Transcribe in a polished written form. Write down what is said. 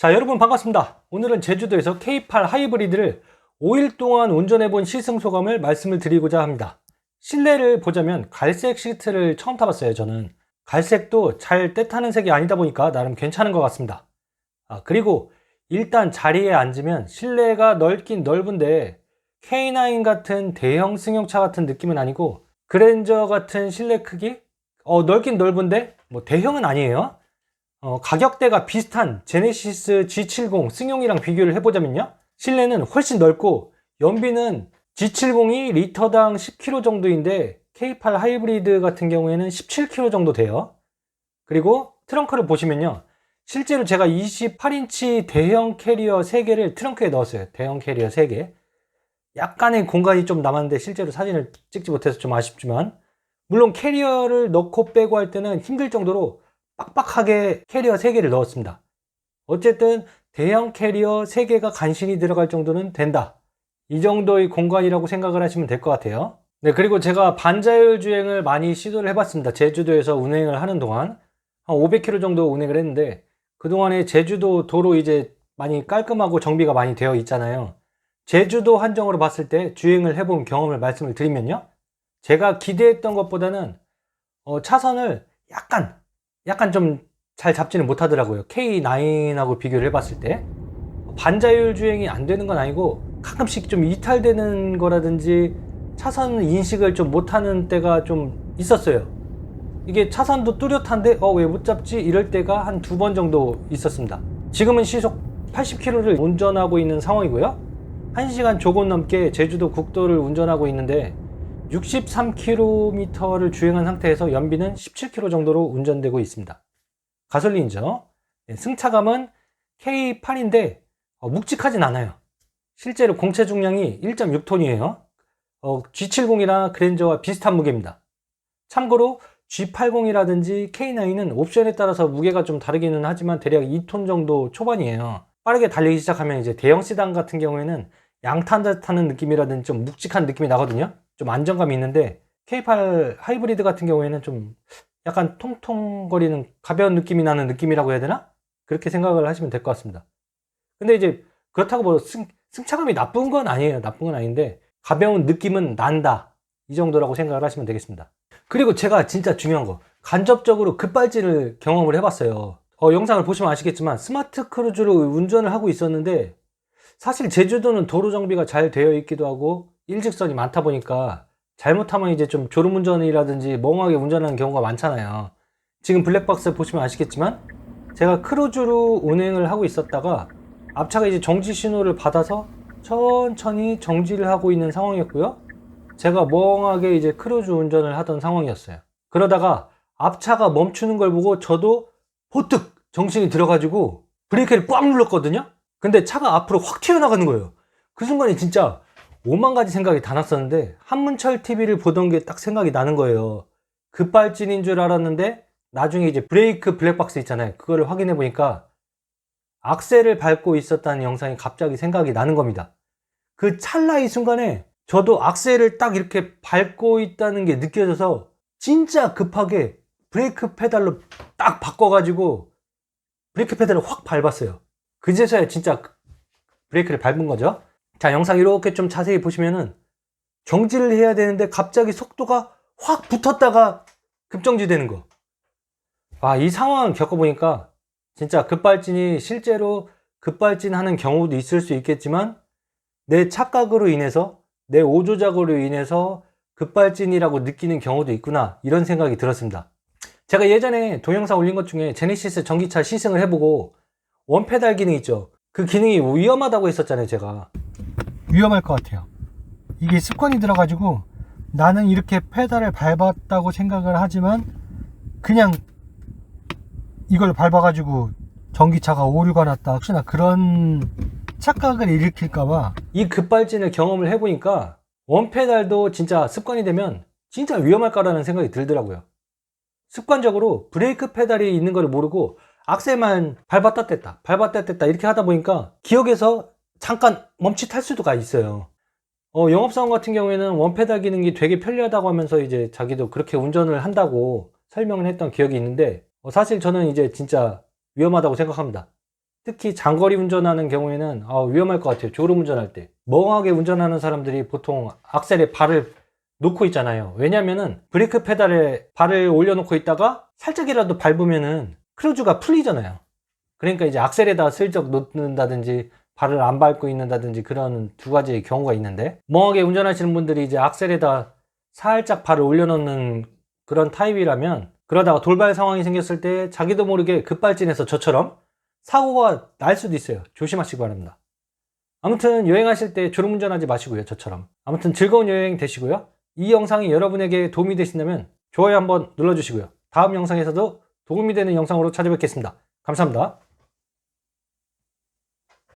자, 여러분 반갑습니다. 오늘은 제주도에서 K8 하이브리드를 5일 동안 운전해본 시승소감을 말씀을 드리고자 합니다. 실내를 보자면 갈색 시트를 처음 타봤어요. 저는 갈색도 잘 때 타는 색이 아니다 보니까 나름 괜찮은 것 같습니다. 그리고 일단 자리에 앉으면 실내가 넓긴 넓은데 K9 같은 대형 승용차 같은 느낌은 아니고 그랜저 같은 실내 크기? 넓긴 넓은데 뭐 대형은 아니에요. 가격대가 비슷한 제네시스 G70 승용이랑 비교를 해보자면요, 실내는 훨씬 넓고 연비는 G70이 리터당 10km 정도인데 K8 하이브리드 같은 경우에는 17km 정도 돼요. 그리고 트렁크를 보시면요, 실제로 제가 28인치 대형 캐리어 3개를 트렁크에 넣었어요. 대형 캐리어 3개. 약간의 공간이 좀 남았는데 실제로 사진을 찍지 못해서 좀 아쉽지만, 물론 캐리어를 넣고 빼고 할 때는 힘들 정도로 빡빡하게 캐리어 3개를 넣었습니다. 어쨌든 대형 캐리어 3개가 간신히 들어갈 정도는 된다, 이 정도의 공간이라고 생각을 하시면 될 것 같아요. 네, 그리고 제가 반자율 주행을 많이 시도를 해봤습니다. 제주도에서 운행을 하는 동안 한 500km 정도 운행을 했는데, 그동안에 제주도 도로 이제 많이 깔끔하고 정비가 많이 되어 있잖아요. 제주도 한정으로 봤을 때 주행을 해본 경험을 말씀을 드리면요, 제가 기대했던 것보다는 차선을 약간 좀 잘 잡지는 못하더라고요. K9하고 비교를 해봤을 때 반자율 주행이 안 되는 건 아니고 가끔씩 좀 이탈되는 거라든지 차선 인식을 좀 못하는 때가 좀 있었어요. 이게 차선도 뚜렷한데 왜 못 잡지? 이럴 때가 한 2번 정도 있었습니다. 지금은 시속 80km를 운전하고 있는 상황이고요, 1시간 조금 넘게 제주도 국도를 운전하고 있는데 63km를 주행한 상태에서 연비는 17km 정도로 운전되고 있습니다. 가솔린이죠. 승차감은 K8인데 묵직하진 않아요. 실제로 공체 중량이 1.6톤이에요. G70이나 그랜저와 비슷한 무게입니다. 참고로 G80이라든지 K9은 옵션에 따라서 무게가 좀 다르기는 하지만 대략 2톤 정도 초반이에요. 빠르게 달리기 시작하면 이제 대형 세단 같은 경우에는 양탄자 타는 느낌이라든지 좀 묵직한 느낌이 나거든요. 좀 안정감이 있는데 K8 하이브리드 같은 경우에는 좀 약간 통통거리는 가벼운 느낌이 나는 느낌이라고 해야 되나? 그렇게 생각을 하시면 될 것 같습니다. 근데 이제 그렇다고 뭐 승차감이 나쁜 건 아니에요. 나쁜 건 아닌데 가벼운 느낌은 난다, 이 정도라고 생각을 하시면 되겠습니다. 그리고 제가 진짜 중요한 거, 간접적으로 급발진을 경험을 해봤어요. 영상을 보시면 아시겠지만 스마트 크루즈로 운전을 하고 있었는데, 사실 제주도는 도로 정비가 잘 되어 있기도 하고 일직선이 많다 보니까 잘못하면 이제 좀 졸음운전이라든지 멍하게 운전하는 경우가 많잖아요. 지금 블랙박스 보시면 아시겠지만 제가 크루즈로 운행을 하고 있었다가 앞차가 이제 정지 신호를 받아서 천천히 정지를 하고 있는 상황이었고요, 제가 멍하게 이제 크루즈 운전을 하던 상황이었어요. 그러다가 앞차가 멈추는 걸 보고 저도 보뜩 정신이 들어가지고 브레이크를 꽉 눌렀거든요. 근데 차가 앞으로 확 튀어나가는 거예요. 그 순간에 진짜 5만 가지 생각이 다 났었는데 한문철 TV를 보던 게 딱 생각이 나는 거예요. 급발진인 줄 알았는데 나중에 이제 브레이크 블랙박스 있잖아요. 그거를 확인해 보니까 악셀을 밟고 있었다는 영상이 갑자기 생각이 나는 겁니다. 그 찰나의 순간에 저도 악셀을 딱 이렇게 밟고 있다는 게 느껴져서 진짜 급하게 브레이크 페달로 딱 바꿔가지고 브레이크 페달을 확 밟았어요. 그제서야 진짜 브레이크를 밟은 거죠. 자, 영상 이렇게 좀 자세히 보시면은 정지를 해야 되는데 갑자기 속도가 확 붙었다가 급정지 되는 거. 이 상황 겪어보니까 진짜 급발진이 실제로 급발진하는 경우도 있을 수 있겠지만 내 착각으로 인해서, 내 오조작으로 인해서 급발진이라고 느끼는 경우도 있구나, 이런 생각이 들었습니다. 제가 예전에 동영상 올린 것 중에 제네시스 전기차 시승을 해보고 원페달 기능 있죠, 그 기능이 위험하다고 했었잖아요. 제가 위험할 것 같아요. 이게 습관이 들어가지고 나는 이렇게 페달을 밟았다고 생각을 하지만 그냥 이걸 밟아가지고 전기차가 오류가 났다, 혹시나 그런 착각을 일으킬까봐 이 급발진을 경험을 해보니까 원페달도 진짜 습관이 되면 진짜 위험할까라는 생각이 들더라고요. 습관적으로 브레이크 페달이 있는 걸 모르고 악셀만 밟았다 뗐다 이렇게 하다 보니까 기억에서 잠깐 멈칫할 수가 있어요. 영업사원 같은 경우에는 원페달 기능이 되게 편리하다고 하면서 이제 자기도 그렇게 운전을 한다고 설명을 했던 기억이 있는데, 사실 저는 이제 진짜 위험하다고 생각합니다. 특히 장거리 운전하는 경우에는 위험할 것 같아요. 졸음 운전할 때 멍하게 운전하는 사람들이 보통 악셀에 발을 놓고 있잖아요. 왜냐면은 브레이크 페달에 발을 올려놓고 있다가 살짝이라도 밟으면은 크루즈가 풀리잖아요. 그러니까 이제 악셀에다 슬쩍 놓는다든지 발을 안 밟고 있는다든지 그런 두 가지의 경우가 있는데, 멍하게 운전하시는 분들이 이제 악셀에다 살짝 발을 올려놓는 그런 타입이라면, 그러다가 돌발 상황이 생겼을 때 자기도 모르게 급발진해서 저처럼 사고가 날 수도 있어요. 조심하시기 바랍니다. 아무튼 여행하실 때 졸음운전하지 마시고요. 저처럼. 아무튼 즐거운 여행 되시고요. 이 영상이 여러분에게 도움이 되신다면 좋아요 한번 눌러주시고요. 다음 영상에서도 도움이 되는 영상으로 찾아뵙겠습니다. 감사합니다.